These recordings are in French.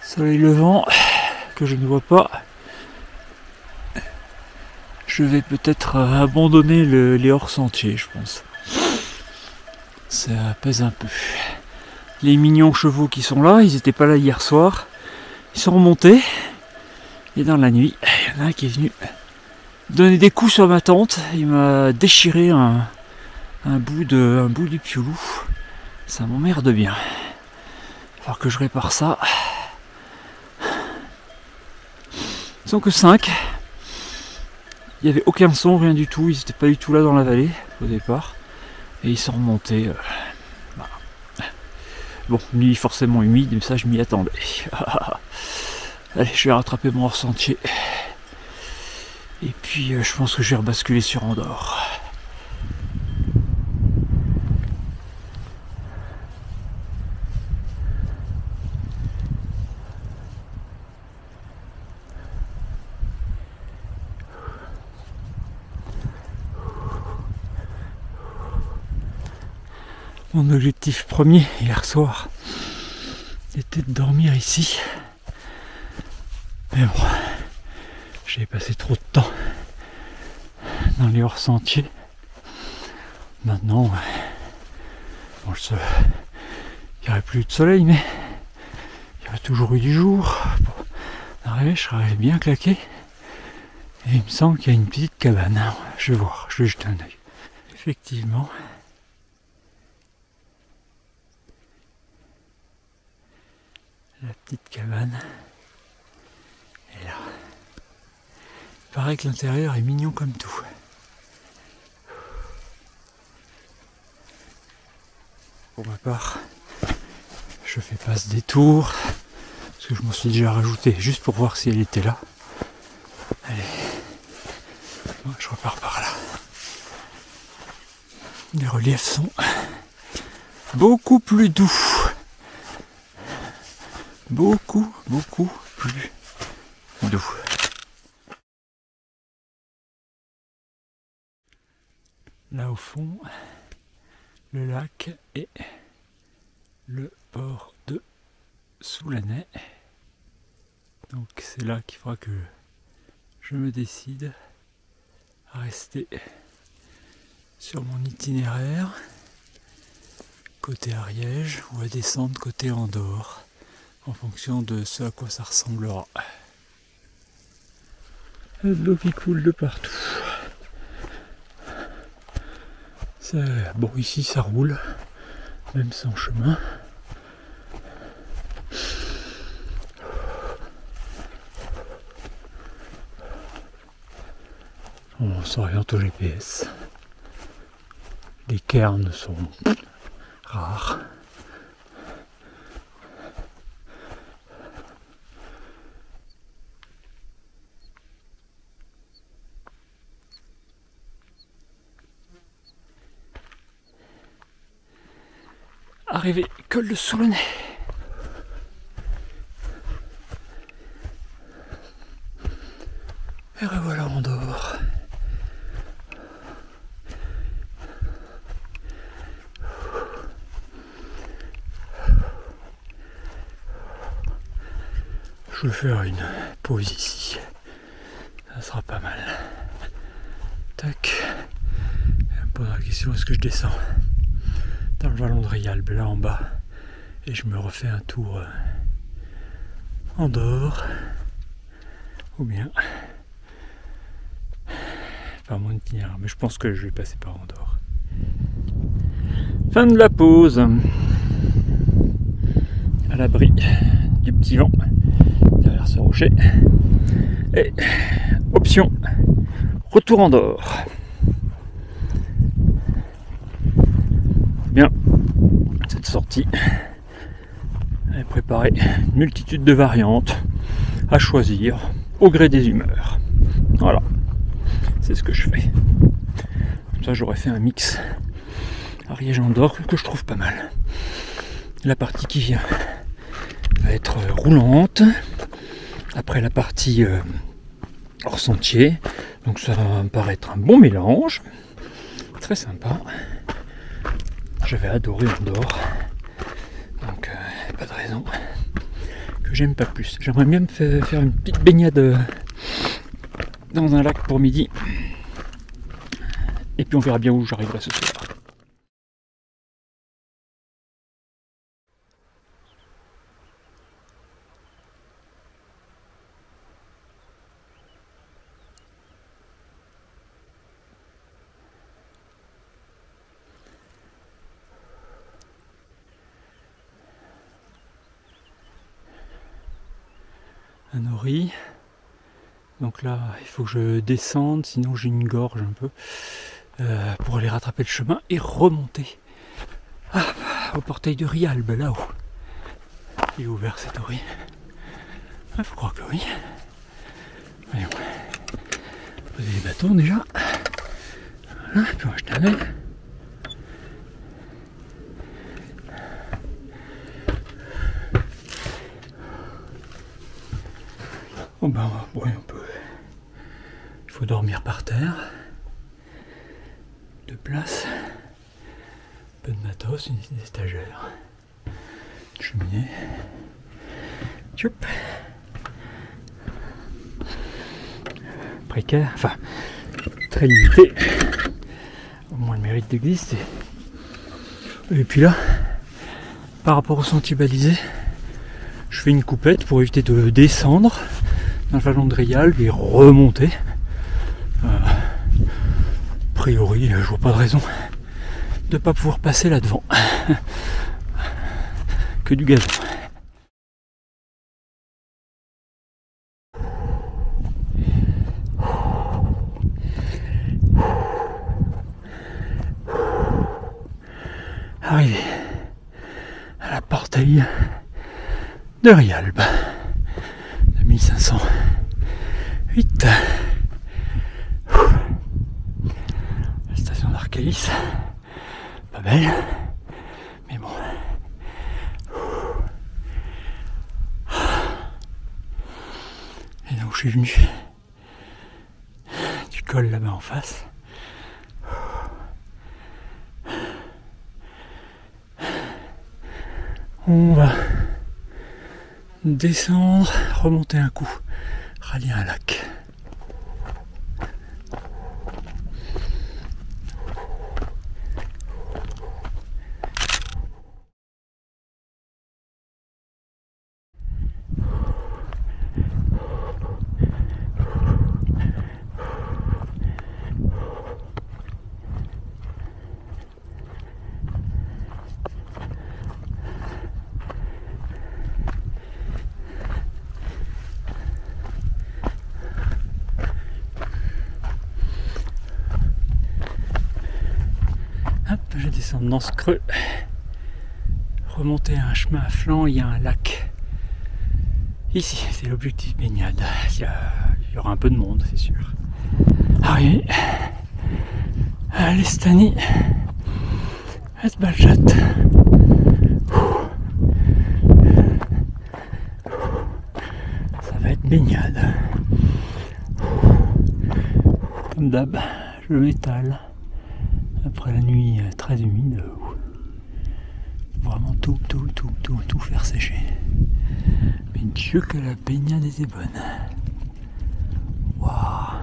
Soleil levant que je ne vois pas. Je vais peut-être abandonner les hors-sentiers, je pense. Ça pèse un peu. Les mignons chevaux qui sont là, ils n'étaient pas là hier soir. Ils sont remontés. Et dans la nuit, il y en a un qui est venu donner des coups sur ma tente. Il m'a déchiré un bout du piolou. Ça m'emmerde bien. Il va falloir que je répare ça. Ils sont que 5. Il n'y avait aucun son, rien du tout. Ils n'étaient pas du tout là dans la vallée au départ. Et ils sont remontés. Voilà. Bon, nuit forcément humide, mais ça je m'y attendais. Allez, je vais rattraper mon hors-sentier. Et puis je pense que je vais rebasculer sur Andorre. Mon objectif premier hier soir était de dormir ici. Mais bon, j'ai passé trop de temps dans les hors-sentiers. Maintenant, bon, il n'y aurait plus de soleil, mais il y aurait toujours eu du jour. Bon, je serais bien claqué. Et il me semble qu'il y a une petite cabane. Je vais voir, je vais jeter un œil. Effectivement. La petite cabane est là. Il paraît que l'intérieur est mignon comme tout. Pour ma part, je fais pas ce détour parce que je m'en suis déjà rajouté juste pour voir si elle était là. Allez, bon, je repars par là. Les reliefs sont beaucoup plus doux. Beaucoup plus doux. Là au fond, le lac et le port de Soulanais. Donc c'est là qu'il faudra que je me décide à rester sur mon itinéraire côté Ariège ou à descendre côté Andorre, en fonction de ce à quoi ça ressemblera. De l'eau qui coule de partout. Bon, ici ça roule, même sans chemin. On s'oriente au GPS. Les cairns sont rares. Arrivé, col de Soulanais. Et revoilà Andorre. Je vais faire une pause ici. Ça sera pas mal. Tac. Je me pose la question, est-ce que je descends dans le vallon de Rialb, là en bas, et je me refais un tour Andorre, ou bien par mon itinéraire, mais je pense que je vais passer par Andorre. Fin de la pause, à l'abri du petit vent derrière ce rocher, et option retour Andorre. Bien, cette sortie est préparée une multitude de variantes à choisir au gré des humeurs. Voilà, c'est ce que je fais. Comme ça, j'aurais fait un mix Ariège-Andorre que je trouve pas mal. La partie qui vient va être roulante. Après la partie hors sentier, donc ça va me paraître un bon mélange, très sympa. J'avais adoré Andorre, donc pas de raison que j'aime pas plus. J'aimerais bien me faire une petite baignade dans un lac pour midi. Et puis on verra bien où j'arriverai ce soir. Un nori. Donc là, il faut que je descende, sinon j'ai une gorge un peu, pour aller rattraper le chemin et remonter au portail de Rialbe, là-haut. Il est ouvert cet nori. Il faut croire que oui. Voyons. Poser les bâtons déjà. Voilà, puis on va jeter un œil. Oh ben, oui, on peut. Il faut dormir par terre. 2 places. Un peu de matos, une étagère. Une cheminée. Tchoup. Précaire, enfin, très limité. Au moins le mérite d'exister. Et puis là, par rapport au sentier balisé, je fais une coupette pour éviter de descendre dans le vallon de Rialbe et remonter. A priori, je vois pas de raison de ne pas pouvoir passer là devant. Que du gazon. Arrivé à la portail de Rialbe. 2508. La station d'Arcalis. Pas belle, mais bon. Et donc je suis venu du col là-bas en face. On va descendre, remonter un coup, rallier un lac. Je vais descendre dans ce creux, remonter un chemin à flanc, il y a un lac. Ici, c'est l'objectif baignade. Il y aura un peu de monde, c'est sûr. Arrivé à l'Estany Esbaljat. Ça va être baignade. Comme d'hab, je m'étale. Après la nuit très humide, vraiment tout faire sécher. Mais Dieu que la baignade était bonne. Waouh.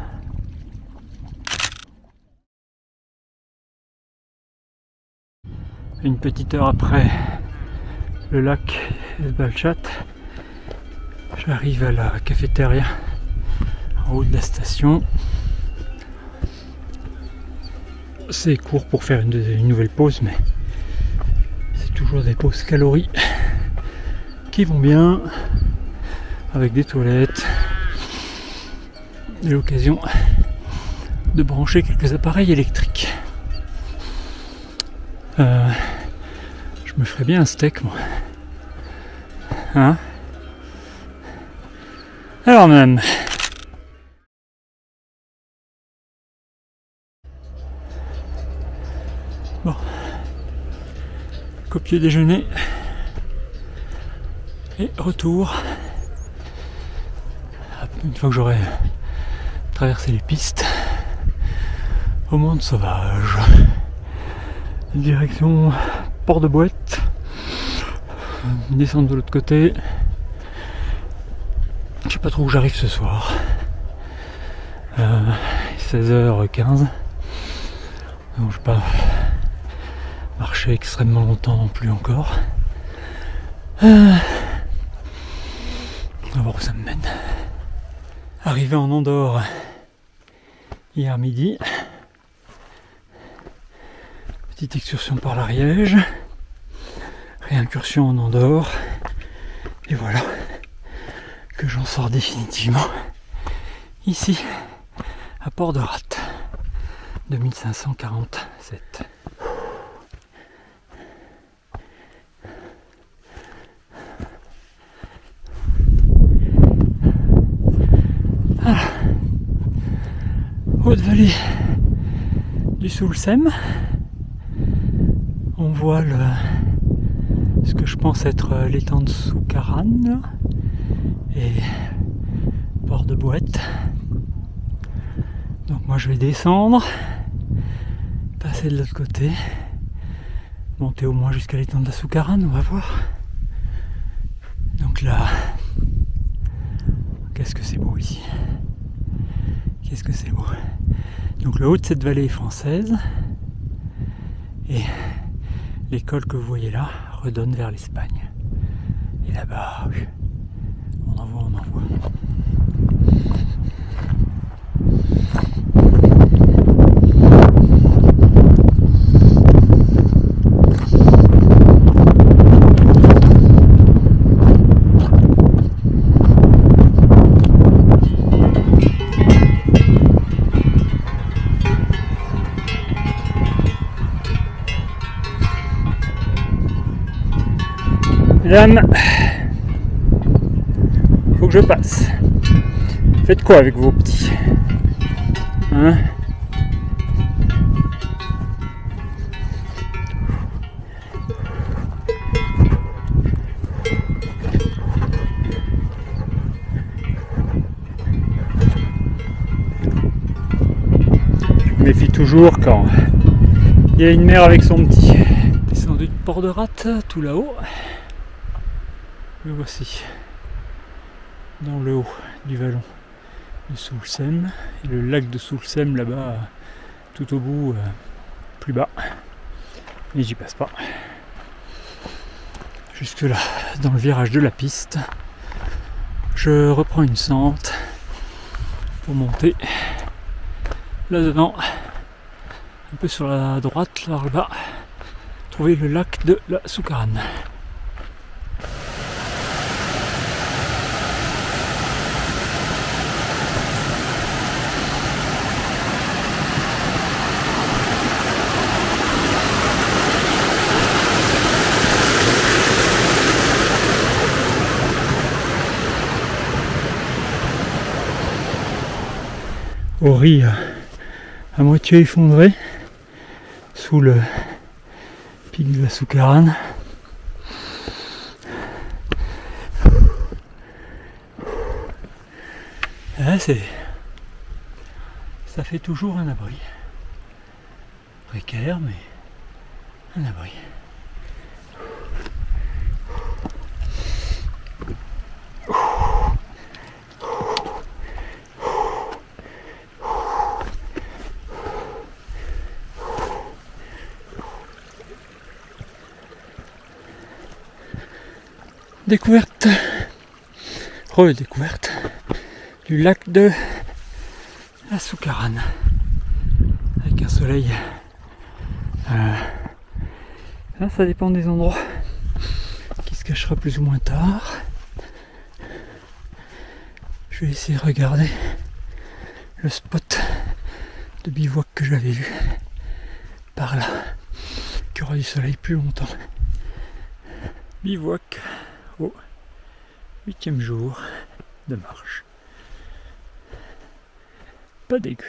Une petite heure après le lac Esbaljat, j'arrive à la cafétéria en haut de la station. C'est court pour faire une nouvelle pause, mais c'est toujours des pauses calories qui vont bien, avec des toilettes et l'occasion de brancher quelques appareils électriques. Je me ferais bien un steak, moi. Hein? Alors même. Bon, copier déjeuner et retour. Une fois que j'aurai traversé les pistes au monde sauvage, direction Port de Boîte, descendre de l'autre côté Je sais pas trop où j'arrive ce soir. 16h15. Donc je vais pas marcher extrêmement longtemps non plus encore. On va voir où ça me mène. Arrivé en Andorre hier midi. Petite excursion par l'Ariège. Réincursion en Andorre. Et voilà que j'en sors définitivement ici à Port-de-Rat. 2547. Voilà. Haute vallée du Soulsem. On voit ce que je pense être l'étang de Soucarran et port de Boët. Donc moi je vais descendre, passer de l'autre côté, monter au moins jusqu'à l'étang de la Soucarran, on va voir. Donc là, qu'est-ce que c'est beau ici. Qu'est-ce que c'est beau. Donc le haut de cette vallée est française et l'école que vous voyez là redonne vers l'Espagne. Et là-bas, on en voit, on en voit. Mesdames, faut que je passe. Faites quoi avec vos petits? Hein? Je me méfie toujours quand il y a une mère avec son petit. Descendu de Port-de-Rat, tout là-haut. Le voici dans le haut du vallon de Soulsem et le lac de Soulsem là-bas tout au bout plus bas, mais j'y passe pas. Jusque là, dans le virage de la piste, je reprends une sente pour monter là-dedans, un peu sur la droite, là-bas, trouver le lac de la Soucarran. Au riz à moitié effondré sous le pic de la Soucarran. Là, ça fait toujours un abri. Précaire, mais un abri. Découverte, redécouverte du lac de la Soucarran avec un soleil. Là, ça dépend des endroits qui se cachera plus ou moins tard. Je vais essayer de regarder le spot de bivouac que j'avais vu par là, qui aura du soleil plus longtemps. Bivouac au 8e jour de marche. Pas dégueu.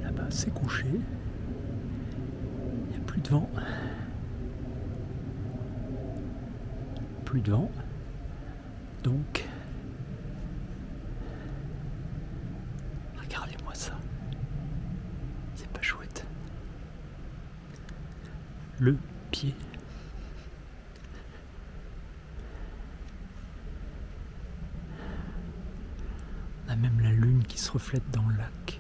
Là-bas c'est couché. Il n'y a plus de vent. plus de vent. Donc, regardez-moi ça. C'est pas chouette. Le pied. On a même la lune qui se reflète dans le lac.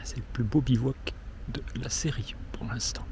C'est le plus beau bivouac de la série pour l'instant.